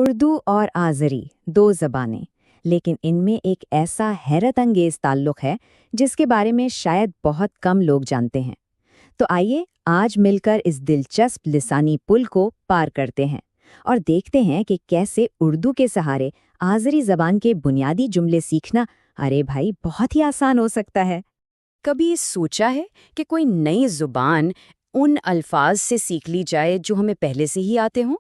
اردو اور آذری دو زبانیں، لیکن ان میں ایک ایسا حیرت انگیز تعلق ہے جس کے بارے میں شاید بہت کم لوگ جانتے ہیں۔ تو آئیے آج مل کر اس دلچسپ لسانی پل کو پار کرتے ہیں اور دیکھتے ہیں کہ کیسے اردو کے سہارے آذری زبان کے بنیادی جملے سیکھنا ارے بھائی بہت ہی آسان ہو سکتا ہے۔ کبھی سوچا ہے کہ کوئی نئی زبان ان الفاظ سے سیکھ لی جائے جو ہمیں پہلے سے ہی آتے ہوں؟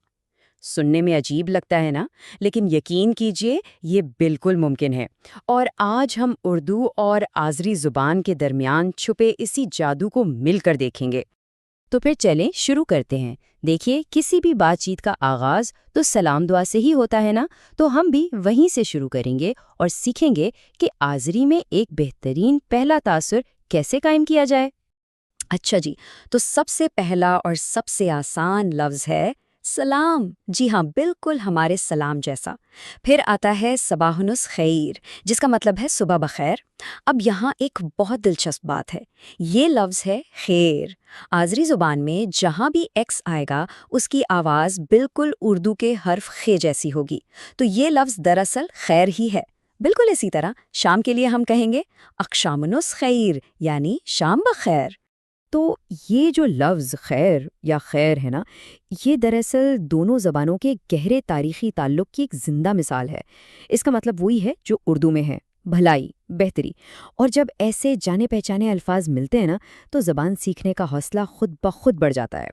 سننے میں عجیب لگتا ہے نا، لیکن یقین کیجئے یہ بالکل ممکن ہے۔ اور آج ہم اردو اور آذری زبان کے درمیان چھپے اسی جادو کو مل کر دیکھیں گے۔ تو پھر چلیں شروع کرتے ہیں۔ دیکھیے، کسی بھی بات چیت کا آغاز تو سلام دعا سے ہی ہوتا ہے نا، تو ہم بھی وہیں سے شروع کریں گے اور سیکھیں گے کہ آذری میں ایک بہترین پہلا تاثر کیسے قائم کیا جائے۔ اچھا جی، تو سب سے پہلا اور سب سے آسان لفظ ہے سلام۔ جی ہاں، بالکل ہمارے سلام جیسا۔ پھر آتا ہے صباح خیر، جس کا مطلب ہے صبح بخیر۔ اب یہاں ایک بہت دلچسپ بات ہے، یہ لفظ ہے خیر۔ آذری زبان میں جہاں بھی ایکس آئے گا اس کی آواز بالکل اردو کے حرف خے جیسی ہوگی، تو یہ لفظ دراصل خیر ہی ہے۔ بالکل اسی طرح شام کے لیے ہم کہیں گے اقشامنس خیر، یعنی شام بخیر۔ تو یہ جو لفظ خیر یا خیر ہے نا، یہ دراصل دونوں زبانوں کے گہرے تاریخی تعلق کی ایک زندہ مثال ہے۔ اس کا مطلب وہی ہے جو اردو میں ہے، بھلائی، بہتری۔ اور جب ایسے جانے پہچانے الفاظ ملتے ہیں نا، تو زبان سیکھنے کا حوصلہ خود بخود بڑھ جاتا ہے۔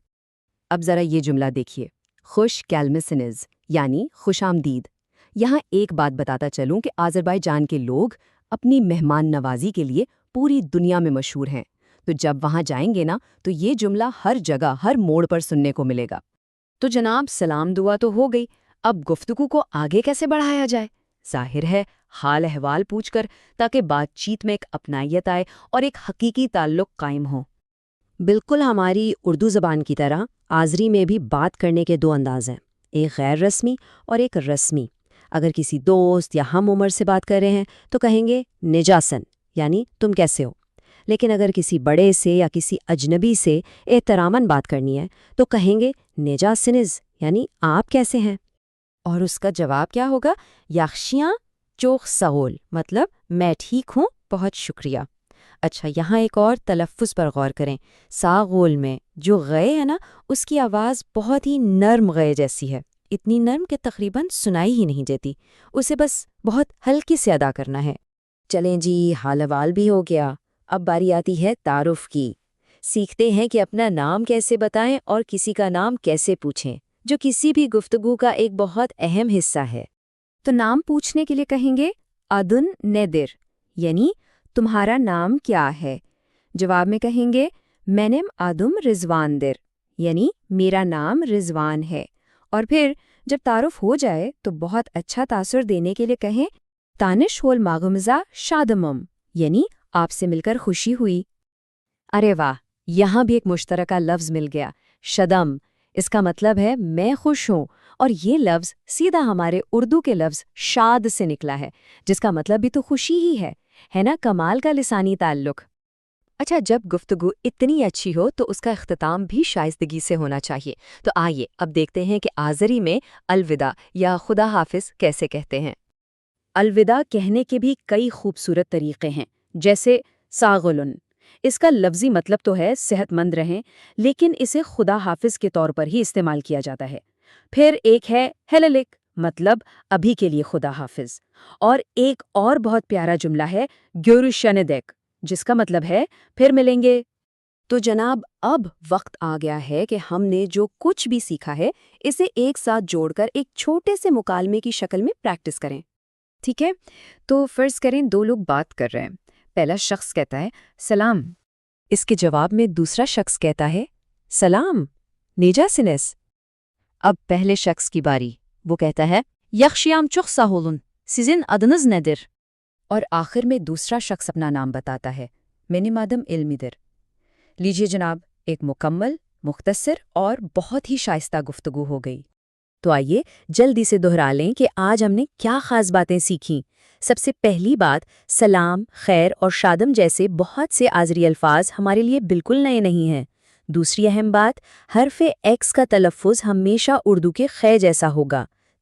اب ذرا یہ جملہ دیکھیے، خوش کیلمسنز، یعنی خوش آمدید۔ یہاں ایک بات بتاتا چلوں کہ آذربائیجان کے لوگ اپنی مہمان نوازی کے لیے پوری دنیا میں مشہور ہیں۔ تو جب وہاں جائیں گے نا، تو یہ جملہ ہر جگہ ہر موڑ پر سننے کو ملے گا۔ تو جناب، سلام دعا تو ہو گئی، اب گفتگو کو آگے کیسے بڑھایا جائے؟ ظاہر ہے حال احوال پوچھ کر، تاکہ بات چیت میں ایک اپنائیت آئے اور ایک حقیقی تعلق قائم ہو۔ بالکل ہماری اردو زبان کی طرح آذری میں بھی بات کرنے کے دو انداز ہیں، ایک غیر رسمی اور ایک رسمی۔ اگر کسی دوست یا ہم عمر سے بات کر رہے ہیں تو کہیں گے نجاسن، یعنی تم کیسے ہو۔ لیکن اگر کسی بڑے سے یا کسی اجنبی سے احتراماً بات کرنی ہے تو کہیں گے نجاسنز، یعنی آپ کیسے ہیں۔ اور اس کا جواب کیا ہوگا؟ یخشیاں چوخ سغول، مطلب میں ٹھیک ہوں، بہت شکریہ۔ اچھا، یہاں ایک اور تلفظ پر غور کریں۔ ساغول میں جو غے ہے نا، اس کی آواز بہت ہی نرم غے جیسی ہے، اتنی نرم کہ تقریباً سنائی ہی نہیں دیتی، اسے بس بہت ہلکی سے ادا کرنا ہے۔ چلیں جی، حال احوال بھی ہو گیا، اب باری آتی ہے تعارف کی۔ سیکھتے ہیں کہ اپنا نام کیسے بتائیں اور کسی کا نام کیسے پوچھیں، جو کسی بھی گفتگو کا ایک بہت اہم حصہ ہے۔ تو نام پوچھنے کے لیے کہیں گے ادن نیدر، یعنی تمہارا نام کیا ہے؟ جواب میں کہیں گے مینم آدم رضوان در، یعنی میرا نام رضوان ہے۔ اور پھر جب تعارف ہو جائے تو بہت اچھا تاثر دینے کے لیے کہیں تانش ہول ماغمزہ شادمم، یعنی آپ سے مل کر خوشی ہوئی۔ ارے واہ، یہاں بھی ایک مشترکہ لفظ مل گیا، شدم۔ اس کا مطلب ہے میں خوش ہوں، اور یہ لفظ سیدھا ہمارے اردو کے لفظ شاد سے نکلا ہے، جس کا مطلب بھی تو خوشی ہی ہے نا؟ کمال کا لسانی تعلق۔ اچھا، جب گفتگو اتنی اچھی ہو تو اس کا اختتام بھی شائستگی سے ہونا چاہیے۔ تو آئیے اب دیکھتے ہیں کہ آذری میں الوداع یا خدا حافظ کیسے کہتے ہیں۔ الوداع کہنے کے بھی کئی خوبصورت طریقے ہیں، جیسے ساغلن۔ اس کا لفظی مطلب تو ہے صحت مند رہیں، لیکن اسے خدا حافظ کے طور پر ہی استعمال کیا جاتا ہے۔ پھر ایک ہے ہیللک، مطلب ابھی کے لیے خدا حافظ۔ اور ایک اور بہت پیارا جملہ ہے گیورشندیک، جس کا مطلب ہے پھر ملیں گے۔ تو جناب، اب وقت آ گیا ہے کہ ہم نے جو کچھ بھی سیکھا ہے اسے ایک ساتھ جوڑ کر ایک چھوٹے سے مکالمے کی شکل میں پریکٹس کریں۔ ٹھیک ہے، تو فرض کریں دو لوگ بات کر رہے ہیں۔ پہلا شخص کہتا ہے سلام، اس کے جواب میں دوسرا شخص کہتا ہے سلام نیجاسنس۔ اب پہلے شخص کی باری، وہ کہتا ہے یخشیام چوخ ساہولن، سیزن ادنز ندر۔ اور آخر میں دوسرا شخص اپنا نام بتاتا ہے، مینم آدم علمیدر۔ لیجئے جناب، ایک مکمل، مختصر اور بہت ہی شائستہ گفتگو ہو گئی۔ تو آئیے جلدی سے دہرا لیں کہ آج ہم نے کیا خاص باتیں سیکھیں۔ سب سے پہلی بات، سلام، خیر اور شادم جیسے بہت سے آذری الفاظ ہمارے لیے بالکل نئے نہیں ہیں۔ دوسری اہم بات، حرف ایکس کا تلفظ ہمیشہ اردو کے خے جیسا ہوگا۔